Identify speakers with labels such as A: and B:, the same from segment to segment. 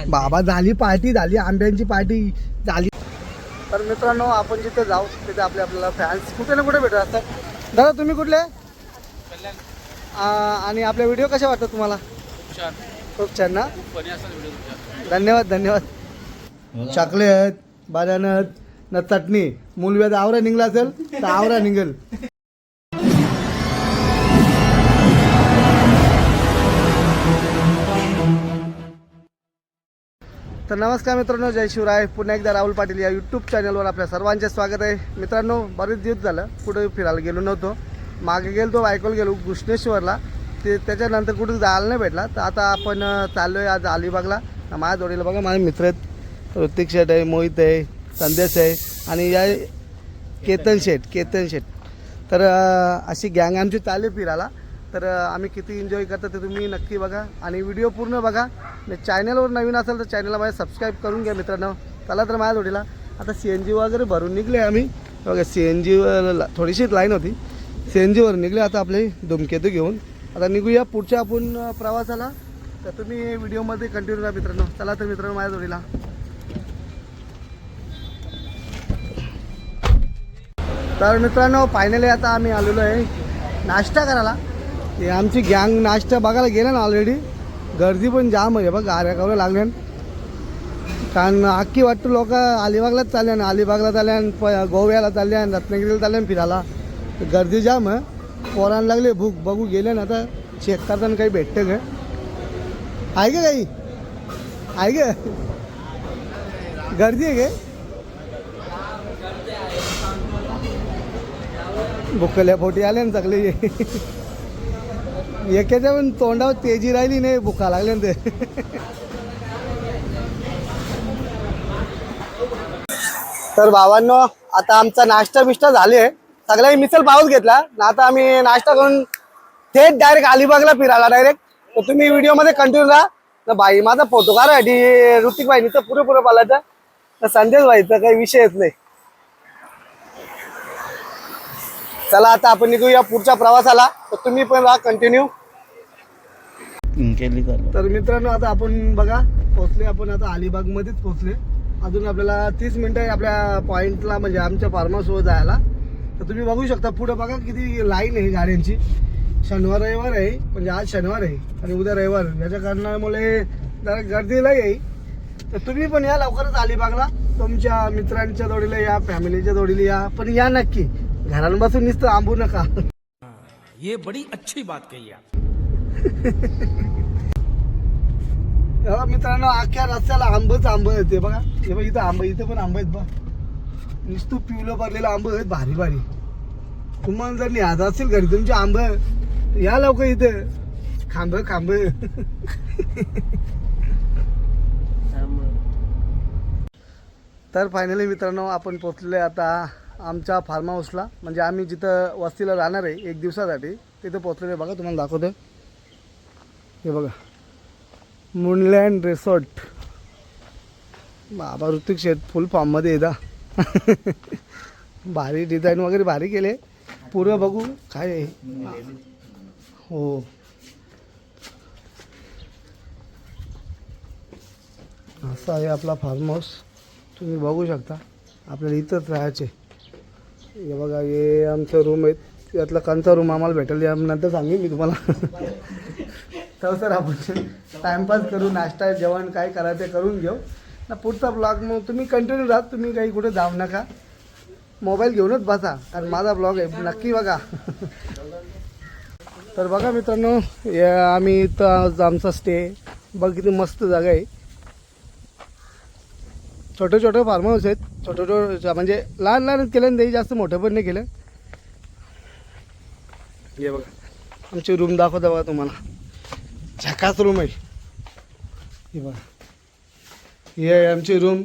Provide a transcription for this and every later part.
A: बाबा झाली पार्टी झाली, आंब्यांची पार्टी झाली. तर मित्रांनो आपण जिथे जाऊ तिथे आपल्याला फॅन्स कुठे ना कुठे भेटत असतात. दादा तुम्ही कुठले? आणि आपले व्हिडिओ कसे वाटतात तुम्हाला? खूप छान ना, धन्यवाद धन्यवाद. चॉकलेट बनाना न चटणी मूलव्याध आवरा निघला असेल तर आवरा निघेल. तर नमस्कार मित्रांनो, जय शिवराय. पुन्हा एकदा राहुल पाटील या यूट्यूब चॅनलवर आपल्या सर्वांचे स्वागत आहे. मित्रांनो बरेच दिवस झालं कुठे फिरायला गेलो नव्हतो. मागे गेलो तो बायकोला गेलो घुष्णेश्वरला, ते त्याच्यानंतर कुठे जायला नाही भेटला. तर आता आपण चाललो आहे आज अलिबागला. माझ्या जोडीला बघा माझे मित्र आहेत, ऋतिक शेठ आहे, मोहित आहे, संदेश आहे आणि या केतन शेठ. तर अशी गँग आमची चालली फिरायला. तर आम्ही किती एन्जॉय करतो ते तुम्ही नक्की बघा आणि व्हिडिओ पूर्ण बघा. चॅनलवर नवीन असेल तर चॅनलला माझ्या सबस्क्राईब करून घ्या मित्रांनो. चला तर माझ्या जोडीला आता CNG वगैरे भरून निघले आम्ही. बघा CNG थोडीशीच लाईन होती, CNGवर निघले. आता आपले धूमकेतू घेऊन आता निघूया पुढच्या आपण प्रवासाला. तर तुम्ही व्हिडिओमध्ये कंटिन्यू राहा मित्रांनो. चला तर मित्रांनो माझ्या जोडीला. तर मित्रांनो फायनली आता आम्ही आलेलो आहे नाश्ता करायला. हे आमची गँग नाश्ता बघायला गेलं ना ऑलरेडी. गर्दी पण जाम आहे बघ, गाड्या कवऱ्या लागल्या. कारण अख्खी वाटतं लोक अलिबागलाच चालल्या ना, अलिबागला चालल्या, गोव्याला चालल्या, रत्नागिरीला चालल्या फिरायला. गर्दी जाम आहे. पोरांना लागले भूक, बघू गेले ना आता चेक करताना काही भेटतं का, आहे का काही, आहे का गर्दी आहे का? भुकल्या पोटी आले ना सगळे. एकाच्या पण तोंडावर तेजी राहिली नाही, भुका लागले ना ते. तर भावांनो आता आमचा नाश्ता बिष्टा झाले, सगळ्यांनी मिसल पावच घेतला ना. आता आम्ही नाश्ता करून थेट डायरेक्ट अलिबागला फिरायला डायरेक्ट. तर तुम्ही व्हिडिओमध्ये कंटिन्यू राहा. तर भाई माझा फोटो काढायसाठी ऋतिक भाईनी तर पुरे पालायचं, तर संदेश भाईचा काही विषयच नाही. चला आता आपण निघूया पुढच्या प्रवासाला. तर तुम्ही पण राहा कंटिन्यू. तर मित्रांनो आता आपण बघा पोहोचले, आपण आता अलिबागमध्येच पोहोचले. अजून आपल्याला 30 मिनिटं आहे आपल्या पॉईंटला, म्हणजे आमच्या फार्म हाऊसवर जायला. तर तुम्ही बघू शकता पुढे बघा किती लाईन आहे गाड्यांची. शनिवार रविवार आहे, म्हणजे आज शनिवार आहे आणि उद्या रविवार. याच्या कारणामुळे जरा गर्दीला येईल. तर तुम्ही पण या लवकरच अलिबागला. तुमच्या मित्रांच्या जोडीला या, फॅमिलीच्या जोडीला या, पण या नक्की. घरात बसून नुसतं आंबू नका.
B: ये बड़ी अच्छी बात कही आप.
A: मित्रांनो अख्ख्या रस्त्याला आंब येते बघा. हे बघ इथं आंब, इथं पण आंब आहेत बघ. नुसतं पिवलं भरलेलं आंब आहेत, भारी भारी. तुम्हाला जर न्यायचं असेल घरी तुमचे आंब, या लवकर इथं. खांब तर फायनली मित्रांनो आपण पोचले आता आमच्या फार्म हाऊसला. म्हणजे आम्ही जिथं वस्तीला राहणार आहे 1 दिवसासाठी तिथं पोचलेलं आहे. बघा तुम्हाला दाखवतो, हे बघा मूनलँड रिसॉर्ट. बाबा ऋतिक शेठ फुल फॉर्ममध्ये येतात. भारी डिझाईन वगैरे भारी केले. पुरं बघू काय आहे. हो असा आहे आपला फार्म हाऊस. तुम्ही बघू शकता. आपल्याला इथंच राहायचे. हे बघा हे आमचं रूम आहेत. यातला कोणता रूम आम्हाला भेटेल या नंतर सांगेन मी तुम्हाला. तर सर आपण टाईमपास करू, नाश्ता जेवण काय करायचं ते करून घेऊ ना. पुढचा ब्लॉग मग तुम्ही कंटिन्यू राहा. तुम्ही काही कुठे जाऊ नका, मोबाईल घेऊनच बसा, कारण माझा ब्लॉग आहे नक्की बघा. तर बघा मित्रांनो आम्ही इथं आमचा स्टे बघ किती मस्त जागा आहे. छोटे फार्म हाऊस आहेत. छोटे म्हणजे लहान केलं नाही, जास्त मोठं पण नाही केलं. हे बघा आमची रूम दाखवता बघा तुम्हाला. झकास रूम आहे. हे बघा हे आहे आमची रूम.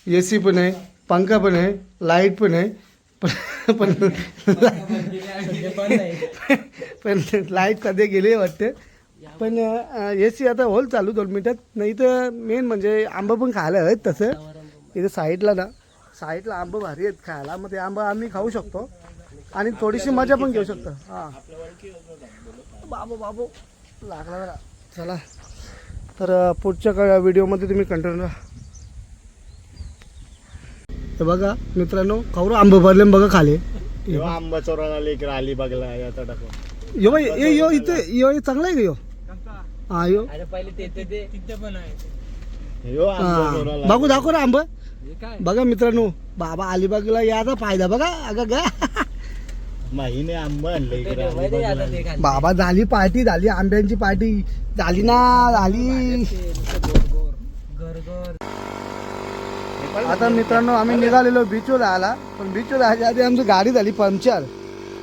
A: AC पण आहे, पंखा पण आहे, लाईट पण आहे. पण लाईट सध्या गेली वाटते. पण AC आता होल चालू 2 मिनिटात. नाही तर मेन म्हणजे आंबा पण खायला आहेत. तसं इथे साईडला आंबा भारी आहेत खायला. मग ते आंबा आम्ही खाऊ शकतो आणि थोडीशी मजा पण घेऊ शकतो. हां बाबू लागला जरा. चला तर पुढच्या व्हिडिओमध्ये तुम्ही कंटिन्यू राहा. हे बघा मित्रांनो, कवरं आंबे भरले बघा खाली.
C: आंबा चोराला लेकर अलिबागला आता टाकून.
A: यो बाई यो इथे यो चांगला आहे का यो? हा यो बघू दाखव ना आंब. बघा मित्रांनो, बाबा अलिबागला याचा फायदा बघा. अगं गा
C: माहीने आंबा आणलं इकडे अलिबागला.
A: बाबा झाली पार्टी, झाली आंब्यांची पार्टी झाली ना, झाली. आता मित्रांनो आम्ही निघालेलो बीचवर आला, पण बीचवर जायच्या आधी आमची गाडी झाली पंक्चर.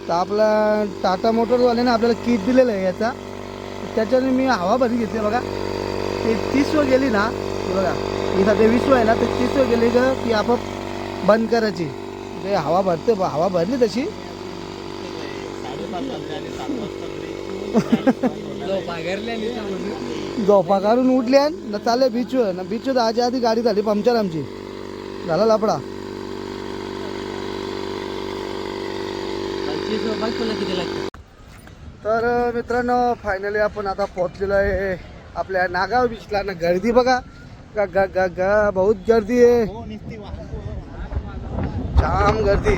A: तर आपला टाटा मोटरवाल्याने आपल्याला किट दिलेलं आहे याचा, त्याच्याने मी हवा भरी घेतली बघा. ते 30वर गेली ना, हे बघा इथं ते 20 आहे ना, ते 30वर गेली ग ती आपोआप बंद करायची. ते हवा भरते, हवा भरली तशी. झोपा काढून उठल्या ना चालले बीचवर ना. बीचवर जायच्या आधी गाडी झाली पंक्चर आमची, झाला लफडा. तर मित्रांनो फायनली आपण आता पोहोचलेलो आहे आपल्या नागाव बीचला. ना गर्दी बघा, गा गा गा गा बहुत गर्दी आहे, जाम गर्दी.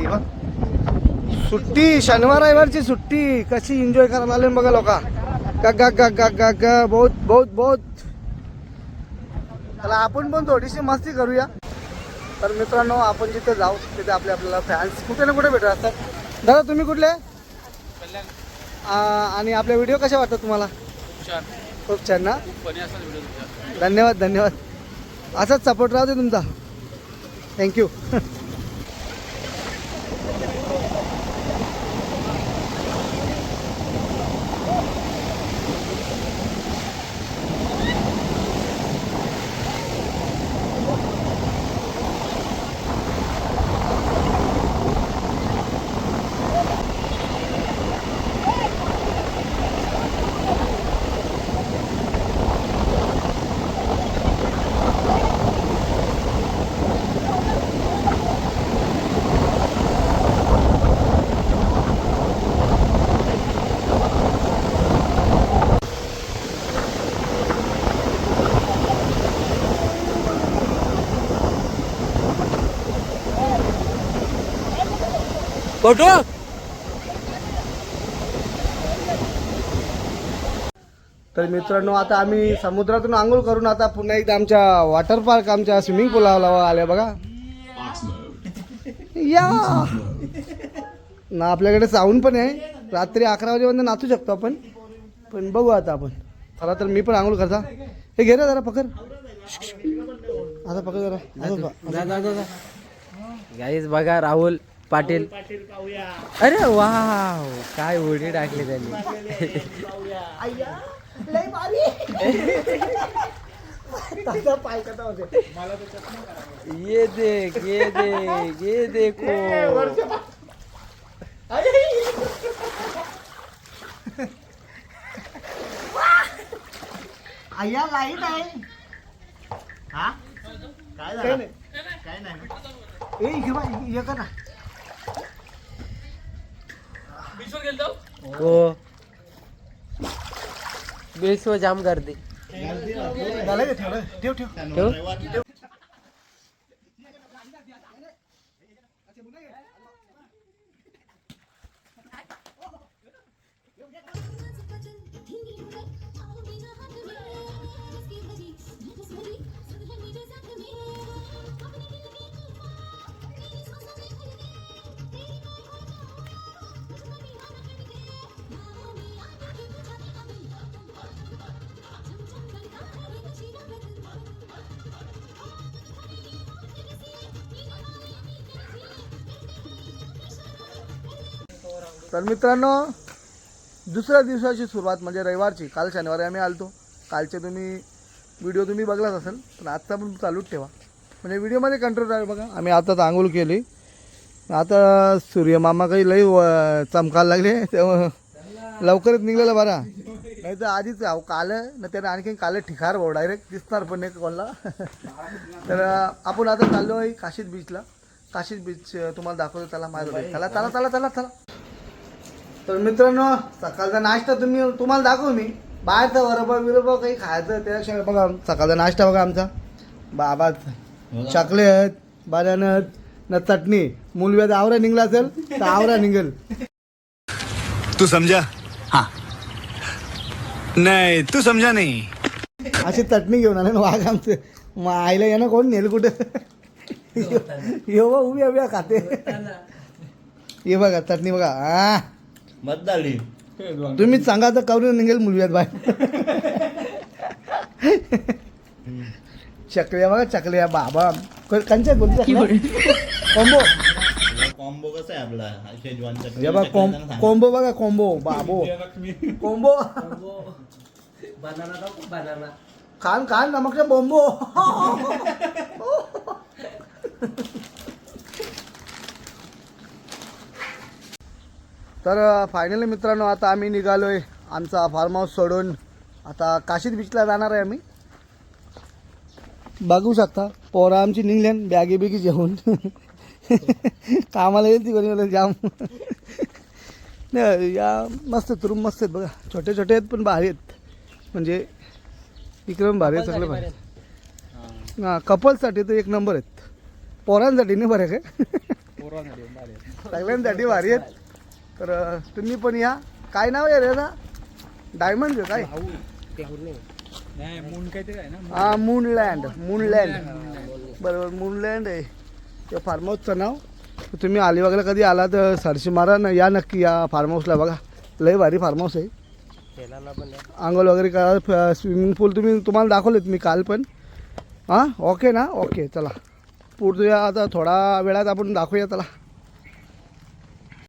A: सुट्टी शनिवार रविवारची सुट्टी, कशी एन्जॉय करायला आले बघा लोक. गा गा गा गा गा गा बहुत बहुत बहुत. चला आपण पण थोडीशी मस्ती करूया. तर मित्रांनो आपण जिथे जाऊ तिथे आपल्याला फॅन्स कुठे ना कुठे भेटत असतात. दादा तुम्ही कुठले? आणि आपले व्हिडिओ कसे वाटतात तुम्हाला? खूप छान ना, धन्यवाद धन्यवाद. असाच सपोर्ट राहू दे तुमचा, थँक्यू.
B: फोटो
A: तर मित्रांनो आता आम्ही समुद्रातून आंघोळ करून आता पुन्हा एकदा आमच्या वॉटर पार्क, आमच्या स्विमिंग पूलला आले बघा. या ना आपल्याकडे साऊंड पण आहे, रात्री 11 वाजेपर्यंत नाचू शकतो आपण. पण बघू आता आपण. चला तर मी पण आंघोळ करता. हे घे रे जरा पकड, आता पकड जरा.
D: गाईज बघा राहुल पाटील. अरे वाव, काय उडी टाकली त्यांनी. ये देख ये देख ये देखो.
A: आया लाईट आहे.
C: हा काय झालं? काय नाही.
A: ए इकडे बा, हे कर ना.
D: हो बेसव जाम गर्दी.
A: झालं का? ठेव ठेव ठेव.
D: ठेव.
A: तर मित्रांनो दुसऱ्या दिवसाची सुरुवात म्हणजे रविवारची. काल शनिवारी आम्ही आलतो. कालचे व्हिडिओ तुम्ही बघलाच असेल, पण आजचा पण चालूच ठेवा म्हणजे व्हिडिओमध्ये कंट्रोल राहील. बघा आम्ही आता आंघोळ केली. आता सूर्यमामा काही लई चमकायला लागले, तेव्हा लवकरच निघलेलं बरा. नाही तर आधीच काल ना त्याने आणखी काल ठिकार भाऊ डायरेक्ट दिसणार पण नाही कोणाला. तर आपण आता चाललो आहे काशीद बीचला. काशीद बीच तुम्हाला दाखवतो, त्याला माझं चला चला चला चला चला. तर मित्रांनो सकाळचा नाश्ता तुम्हाला दाखवू मी. बाहेरचं वरबळ बिरबळ काही खायचं त्याशिवाय बघा सकाळचा नाश्ता बघा आमचा बाबा चॉकलेट बनाना न चटणी मुलव्यात आवरा निघला असेल तर आवरा निघेल.
E: तू समझा हाँ नहीं तू समझा नहीं.
A: अशी चटणी घेऊन आले ना वाघ आमचं. मग आईला या ना कोण नेल कुठं येऊ उभी उभ्या खाते. हे बघा चटणी बघा हा
C: मद्दाली
A: तुम्हीच सांगा तर करून निघेल मुलव्यात बाहेर. चकल्या बघा चकल्या बाबा कंच्या कोणत्या कॉम्बो
C: कॉम्बो कसा आहे आपला शेजवान
A: हे बघा कॉम्बो बघा कॉम्बो बाबो कॉम्बो खान खान नमकच्या बॉम्बो. तर फायनली मित्रांनो आता आम्ही निघालोय आमचा फार्म हाऊस सोडून. आता काशीद बीचला जाणार आहे आम्ही. बघू शकता पोरं आमची निघल्यान बॅगी बिगी जेवून कामाला येईल ती कोणी जाम. नाही या मस्त आहेत रूम मस्त आहेत बघा छोटे छोटे आहेत पण भारी आहेत म्हणजे इकडे भारी आहेत सगळे भारी आहेत. हां कपल्ससाठी तर एक नंबर आहेत. पोरांसाठी नाही बरं काय सगळ्यांसाठी भारी आहेत. तर तुम्ही पण या. काय नाव आहे रे ना डायमंड काय हां मूनलँड बरोबर मूनलँड आहे ते फार्म हाऊसचं नाव. तुम्ही अलिबागला कधी आला तर सरशी मारा ना या नक्की या फार्म हाऊसला बघा लय भारी फार्म हाऊस आहे. आंघोळ वगैरे करा स्विमिंग पूल तुम्हाला दाखवलेत मी काल पण. हां ओके ना ओके चला पुढे आता थोडा वेळात आपण दाखवूया चला.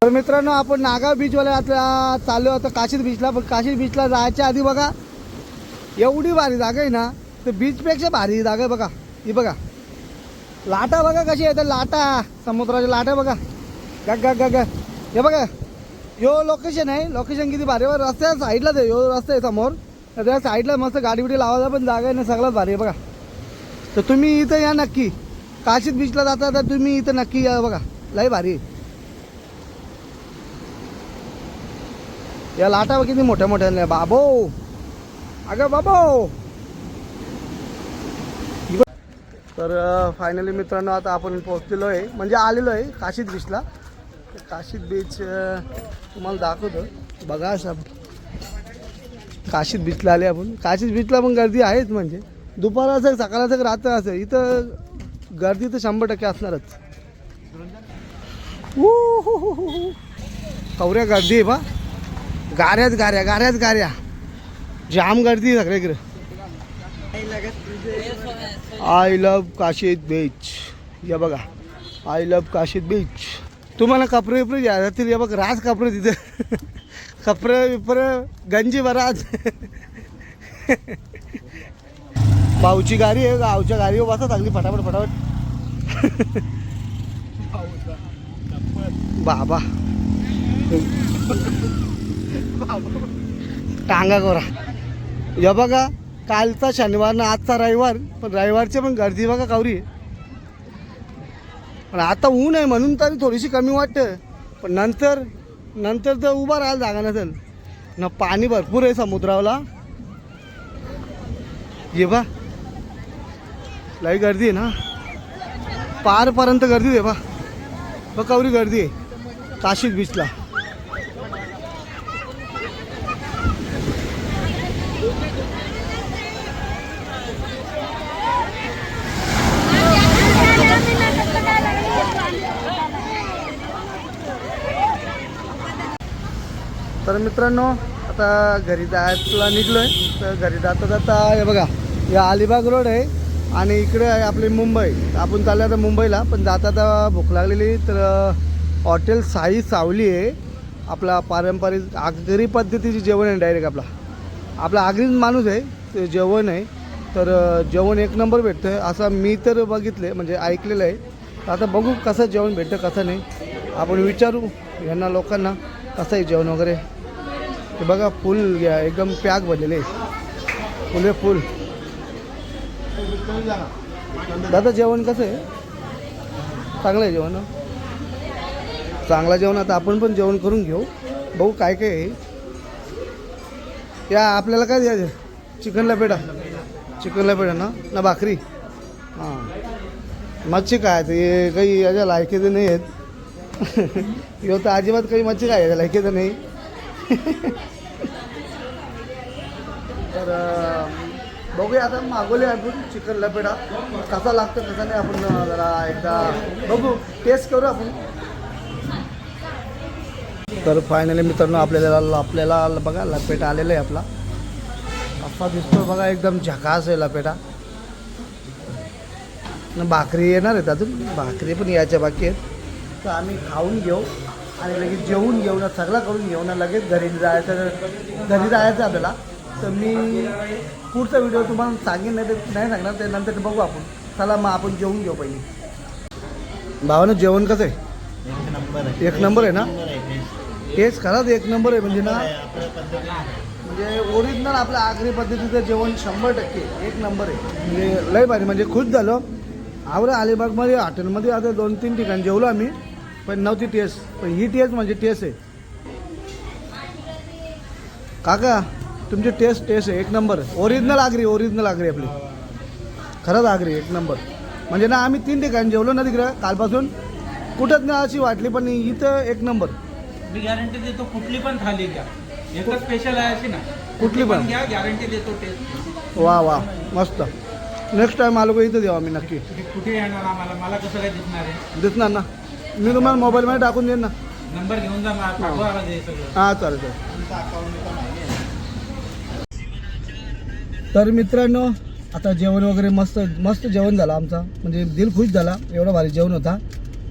A: तर मित्रांनो आपण नागाव बीचवाले आता चाललो आता काशीद बीचला. पण काशीद बीचला जायच्या आधी बघा एवढी भारी जागा आहे ना तर बीचपेक्षा भारी जागा आहे बघा. ही बघा लाटा बघा कशी आहे तर लाटा समुद्राच्या लाटा बघा ग ग ग ग. हे बघा यो लोकेशन आहे. लोकेशन किती भारी आहे. रस्त्या साईडलाच आहे यो रस्ता आहे समोर. तर त्या साईडला मस्त गाडी बिडी लावायला पण जागा आहे ना सगळ्यात भारी आहे बघा. तर तुम्ही इथं या नक्की. काशीद बीचला जाता तर तुम्ही इथं नक्की या बघा लय भारी आहे. या लाटा किती मोठ्या मोठ्या बाबो अगं बाबो. तर फायनली मित्रांनो आता आपण पोहोचलेलो आहे म्हणजे आलेलो आहे काशीद बीचला. काशीद बीच तुम्हाला दाखवतो बघा सब. काशीद बीचला आले आपण. काशीद बीचला पण गर्दी आहेच म्हणजे दुपार असेल सकाळ असेल रात्र असेल इथं गर्दी तर 100% असणारच. कवऱ्या गर्दी आहे बा गाऱ्याच गाऱ्या जाम गर्दी आहे सगळ्याकडे. I love Kashid beach. या बघा आय लव्ह काशीद बीच. तुम्हाला कपडे बिपडे जातील या बघ राज कपडे तिथे कपडे बिपरे गंजी बराज. भाऊची गाडी आहे गावच्या गाडीवर बसा चांगली फटाफट फटाफट. बाबा टांगा गोरा. या बघा कालचा शनिवार ना आजचा रविवार पण रविवारची पण गर्दी बघा कावरी. पण आता ऊन आहे म्हणून तरी थोडीशी कमी वाटतं. पण नंतर तर उभा राहायला जागा नसेल ना. पाणी भरपूर आहे समुद्राला. ये बा लई गर्दी आहे ना पारपर्यंत गर्दी आहे बा कावरी गर्दी आहे काशीद बीचला. तर मित्रांनो आता घरी जायला निघलो आहे. तर घरी जाता हे बघा या अलिबाग रोड आहे आणि इकडे आहे आपली मुंबई. आपण चाललो आता मुंबईला. पण जाता भूक लागलेली तर हॉटेल साई सावली आहे. आपला पारंपरिक आगरी पद्धतीचे जेवण आहे. डायरेक्ट आपला आगरीच माणूस आहे ते जेवण आहे. तर जेवण एक नंबर भेटतं आहे असं मी तर बघितले म्हणजे ऐकलेलं आहे. आता बघू कसं जेवण भेटतं कसं नाही. आपण विचारू यांना लोकांना कसं आहे जेवण वगैरे. ते बघा फुल घ्या एकदम पॅक भरलेले फुले फुल. दादा जेवण कसं आहे. चांगलं आहे जेवण चांगलं जेवण. आता आपण पण जेवण करून घेऊ बघू काय काय आहे. या आपल्याला काय द्यायचं चिकन लपेटा ना ना भाकरी हां मच्छी काय ते काही याच्या लायकीचं नाही आहेत ह्यो तर अजिबात काही मच्छी काय याच्या लायकीचं नाही तर बघूया आता मागवले आपण चिकन लपेटा कसा लागतं कसा नाही आपण जरा एकदा बघू टेस्ट करू आपण तर फायनली मित्रांनो आपल्याला बघा लपेटा आलेला आहे आपला असा दिसतो बघा एकदम झकास आहे लपेटा भाकरी येणार आहेत अजून भाकरी पण यायच्या बाकी आहेत तर आम्ही खाऊन घेऊ आणि लगेच जेवून घेऊ ना सगळं करून घेऊ ना लगेच घरी जायचं आपल्याला तर मी पुढचा व्हिडिओ तुम्हाला सांगेन नाही तर नाही सांगणार ते नंतर बघू आपण चला मग आपण जेवून घेऊ पहिले भावानं जेवण कसं आहे एक नंबर आहे ना टेस्ट खराच एक नंबर आहे म्हणजे ना म्हणजे ओरिजिनल आपल्या आगरी पद्धतीचं जेवण 100% एक नंबर आहे म्हणजे लय भारी म्हणजे खुश झालो आवडं अलिबागमध्ये हॉटेलमध्ये आता 2-3 ठिकाणी जेवलो आम्ही पण नव्हती टेस्ट पण ही टेस्ट म्हणजे टेस्ट आहे काका तुमची टेस्ट आहे एक नंबर ओरिजिनल आगरी आपली खरंच आगरी एक नंबर म्हणजे ना आम्ही 3 ठिकाणी जेवलो ना तिकडं कालपासून कुठंच ना अशी वाटली पण इथं एक नंबर
B: मी गॅरंटी देतो कुठली पण थाली घ्या एकच स्पेशल आहे अशी ना
A: कुठली पण
B: घ्या गॅरंटी देतो टेस्ट
A: वा मस्त नेक्स्ट टाइम आलो का इथं देऊ आम्ही नक्की
B: कुठे येणार आम्हाला मला कसं काय दिसणार आहे
A: दिसणार ना मी तुम्हाला मोबाईलमध्ये टाकून देईन ना
B: नंबर घेऊन जा मला पाठवा आवाज हे सगळं
A: हां चालेल तर मित्रांनो आता जेवण वगैरे मस्त जेवण झालं आमचा म्हणजे दिल खुश झाला एवढा भारी जेवण होता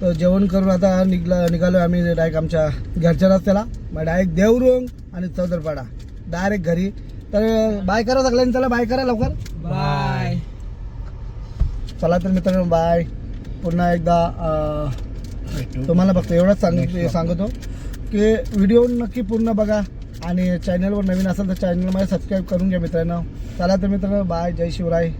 A: तर जेवण करून आता निघालो आम्ही डायरेक्ट आमच्या घरच्या रस्त्याला मग डायरेक्ट देवरुंग आणि चौदरपाडा डायरेक्ट घरी तर बाय करा सगळ्यांनी चला बाय करा लवकर
D: बाय
A: चला तर मित्रांनो बाय पुन्हा एकदा तुम्हाला फक्त एवढंच सांगतो की व्हिडिओ नक्की पूर्ण बघा आणि चॅनलवर नवीन असेल तर चॅनलमध्ये सबस्क्राईब करून घ्या मित्रांनो चला तर मित्रांनो बाय जय शिवराय